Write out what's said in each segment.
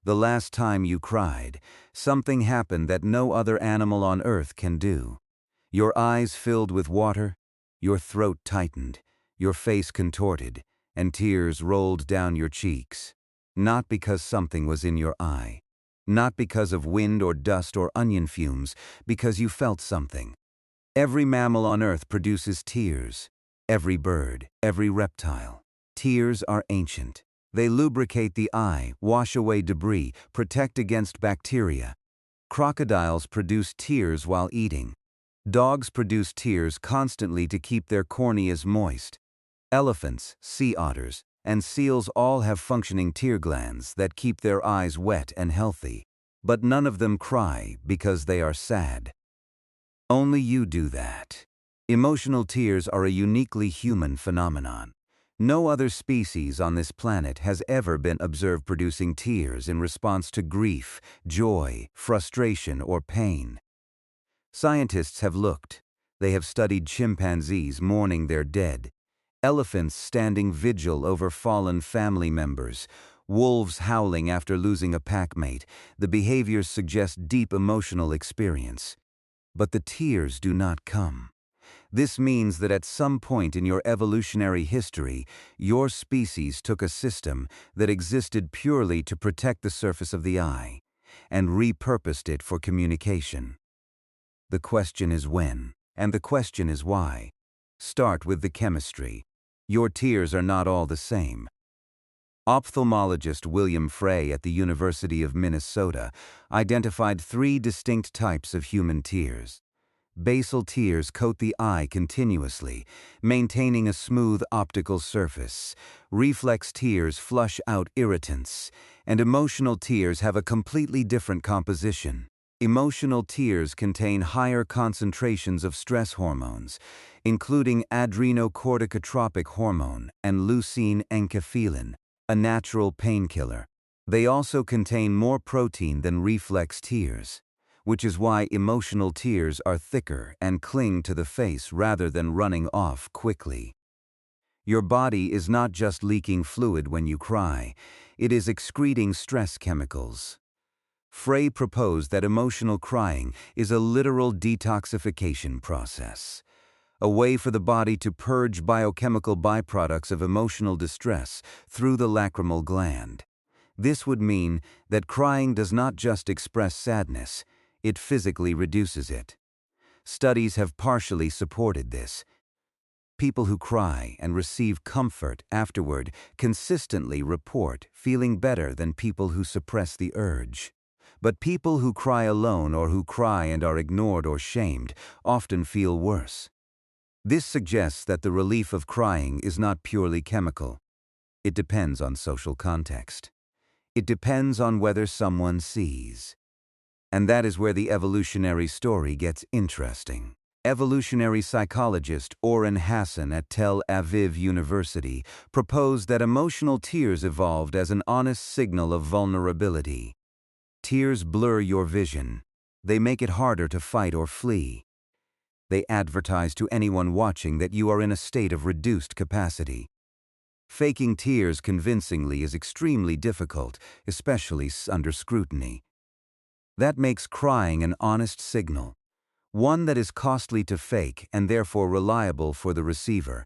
The last time you cried, something happened that no other animal on earth can do. Your eyes filled with water, your throat tightened, your face contorted, and tears rolled down your cheeks. Not because something was in your eye. Not because of wind or dust or onion fumes, because you felt something. Every mammal on earth produces tears. Every bird, every reptile. Tears are ancient. They lubricate the eye, wash away debris, protect against bacteria. Crocodiles produce tears while eating. Dogs produce tears constantly to keep their corneas moist. Elephants, sea otters, and seals all have functioning tear glands that keep their eyes wet and healthy. But none of them cry because they are sad. Only you do that. Emotional tears are a uniquely human phenomenon. No other species on this planet has ever been observed producing tears in response to grief, joy, frustration, or pain. Scientists have looked. They have studied chimpanzees mourning their dead, elephants standing vigil over fallen family members, wolves howling after losing a packmate. The behaviors suggest deep emotional experience. But the tears do not come. This means that at some point in your evolutionary history, your species took a system that existed purely to protect the surface of the eye and repurposed it for communication. The question is when, and the question is why. Start with the chemistry. Your tears are not all the same. Ophthalmologist William Frey at the University of Minnesota identified 3 distinct types of human tears. Basal tears coat the eye continuously, maintaining a smooth optical surface. Reflex tears flush out irritants, and emotional tears have a completely different composition. Emotional tears contain higher concentrations of stress hormones, including adrenocorticotropic hormone and leucine enkephalin, a natural painkiller. They also contain more protein than reflex tears, which is why emotional tears are thicker and cling to the face rather than running off quickly. Your body is not just leaking fluid when you cry, it is excreting stress chemicals. Frey proposed that emotional crying is a literal detoxification process, a way for the body to purge biochemical byproducts of emotional distress through the lacrimal gland. This would mean that crying does not just express sadness, it physically reduces it. Studies have partially supported this. People who cry and receive comfort afterward consistently report feeling better than people who suppress the urge. But people who cry alone or who cry and are ignored or shamed often feel worse. This suggests that the relief of crying is not purely chemical. It depends on social context. It depends on whether someone sees. And that is where the evolutionary story gets interesting. Evolutionary psychologist Oren Hassan at Tel Aviv University proposed that emotional tears evolved as an honest signal of vulnerability. Tears blur your vision. They make it harder to fight or flee. They advertise to anyone watching that you are in a state of reduced capacity. Faking tears convincingly is extremely difficult, especially under scrutiny. That makes crying an honest signal, one that is costly to fake and therefore reliable for the receiver.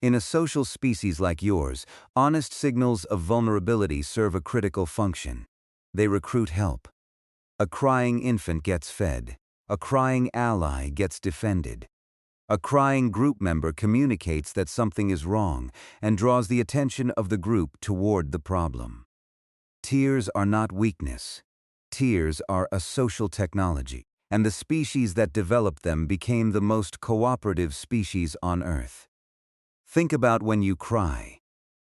In a social species like yours, honest signals of vulnerability serve a critical function. They recruit help. A crying infant gets fed. A crying ally gets defended. A crying group member communicates that something is wrong and draws the attention of the group toward the problem. Tears are not weakness. Tears are a social technology, and the species that developed them became the most cooperative species on Earth. Think about when you cry.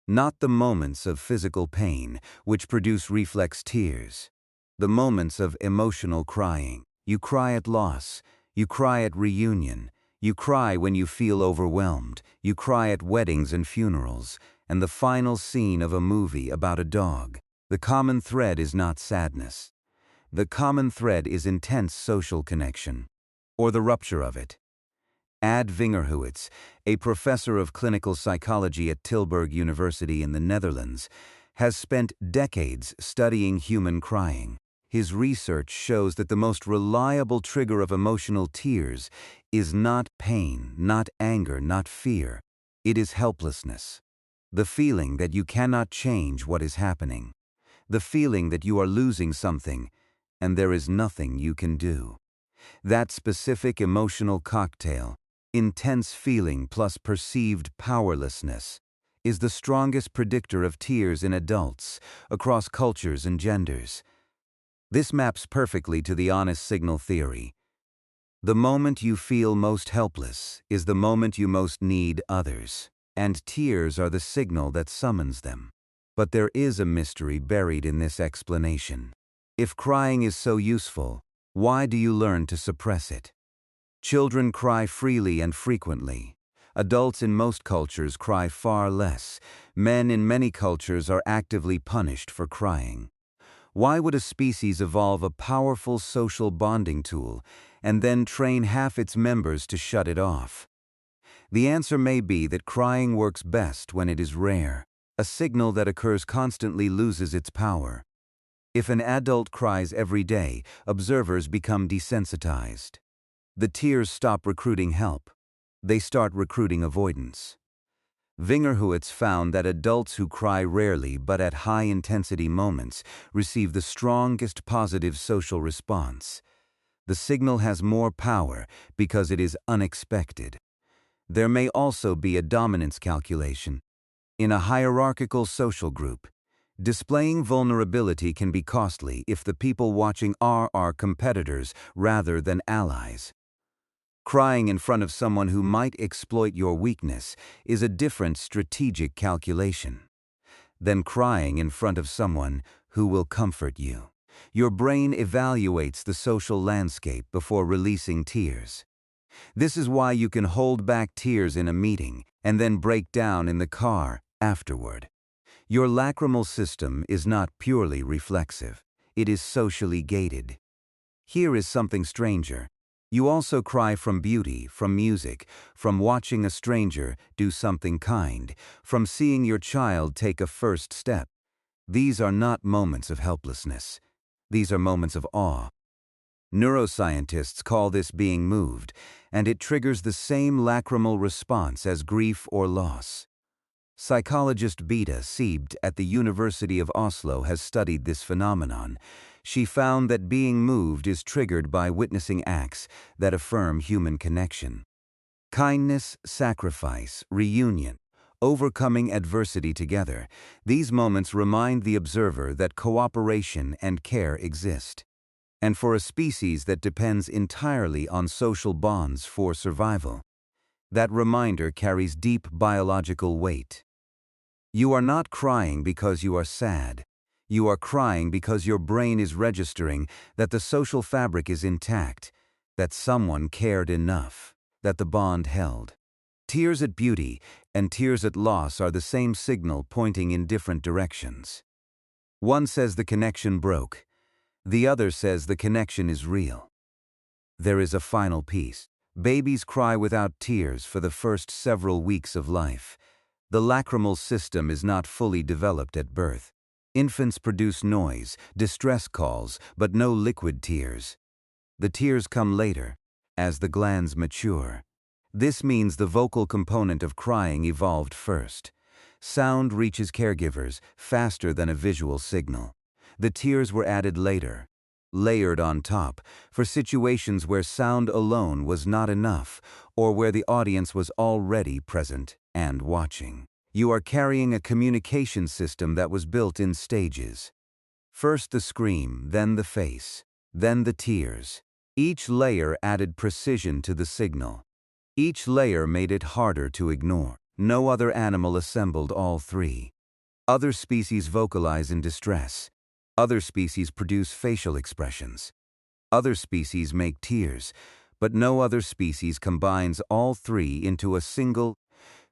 Not the moments of physical pain, which produce reflex tears. The moments of emotional crying. You cry at loss. You cry at reunion. You cry when you feel overwhelmed. You cry at weddings and funerals, and the final scene of a movie about a dog. The common thread is not sadness. The common thread is intense social connection, or the rupture of it. Ad Vingerhuits, a professor of clinical psychology at Tilburg University in the Netherlands, has spent decades studying human crying. His research shows that the most reliable trigger of emotional tears is not pain, not anger, not fear. It is helplessness. The feeling that you cannot change what is happening. The feeling that you are losing something and there is nothing you can do. That specific emotional cocktail, intense feeling plus perceived powerlessness, is the strongest predictor of tears in adults across cultures and genders. This maps perfectly to the honest signal theory. The moment you feel most helpless is the moment you most need others, and tears are the signal that summons them. But there is a mystery buried in this explanation. If crying is so useful, why do you learn to suppress it? Children cry freely and frequently. Adults in most cultures cry far less. Men in many cultures are actively punished for crying. Why would a species evolve a powerful social bonding tool and then train half its members to shut it off? The answer may be that crying works best when it is rare. A signal that occurs constantly loses its power. If an adult cries every day, observers become desensitized. The tears stop recruiting help. They start recruiting avoidance. Vingerhoots found that adults who cry rarely but at high-intensity moments receive the strongest positive social response. The signal has more power because it is unexpected. There may also be a dominance calculation. In a hierarchical social group, displaying vulnerability can be costly if the people watching are competitors rather than allies. Crying in front of someone who might exploit your weakness is a different strategic calculation than crying in front of someone who will comfort you. Your brain evaluates the social landscape before releasing tears. This is why you can hold back tears in a meeting and then break down in the car afterward. Your lacrimal system is not purely reflexive. It is socially gated. Here is something stranger. You also cry from beauty, from music, from watching a stranger do something kind, from seeing your child take a first step. These are not moments of helplessness. These are moments of awe. Neuroscientists call this being moved, and it triggers the same lacrimal response as grief or loss. Psychologist Bita Siebed at the University of Oslo has studied this phenomenon. She found that being moved is triggered by witnessing acts that affirm human connection. Kindness, sacrifice, reunion, overcoming adversity together. These moments remind the observer that cooperation and care exist. And for a species that depends entirely on social bonds for survival, that reminder carries deep biological weight. You are not crying because you are sad. You are crying because your brain is registering that the social fabric is intact, that someone cared enough, that the bond held. Tears at beauty and tears at loss are the same signal pointing in different directions. One says the connection broke. The other says the connection is real. There is a final piece. Babies cry without tears for the first several weeks of life. The lacrimal system is not fully developed at birth. Infants produce noise, distress calls, but no liquid tears. The tears come later, as the glands mature. This means the vocal component of crying evolved first. Sound reaches caregivers faster than a visual signal. The tears were added later, layered on top, for situations where sound alone was not enough, or where the audience was already present and watching. You are carrying a communication system that was built in stages. First the scream, then the face, then the tears. Each layer added precision to the signal. Each layer made it harder to ignore. No other animal assembled all three. Other species vocalize in distress. Other species produce facial expressions. Other species make tears, but no other species combines all three into a single,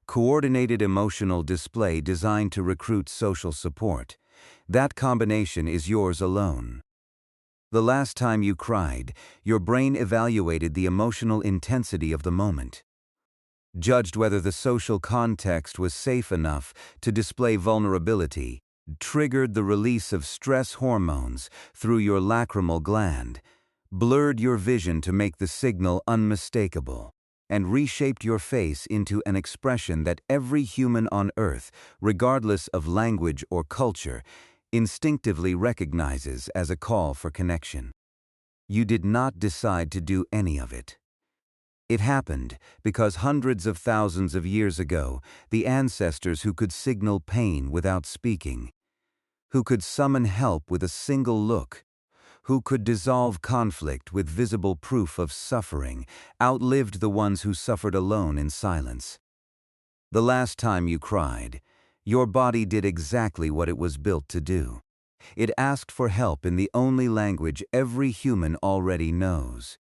coordinated emotional display designed to recruit social support. That combination is yours alone. The last time you cried, your brain evaluated the emotional intensity of the moment, judged whether the social context was safe enough to display vulnerability, triggered the release of stress hormones through your lacrimal gland, blurred your vision to make the signal unmistakable, and reshaped your face into an expression that every human on Earth, regardless of language or culture, instinctively recognizes as a call for connection. You did not decide to do any of it. It happened because hundreds of thousands of years ago, the ancestors who could signal pain without speaking, who could summon help with a single look, who could dissolve conflict with visible proof of suffering, outlived the ones who suffered alone in silence. The last time you cried, your body did exactly what it was built to do. It asked for help in the only language every human already knows.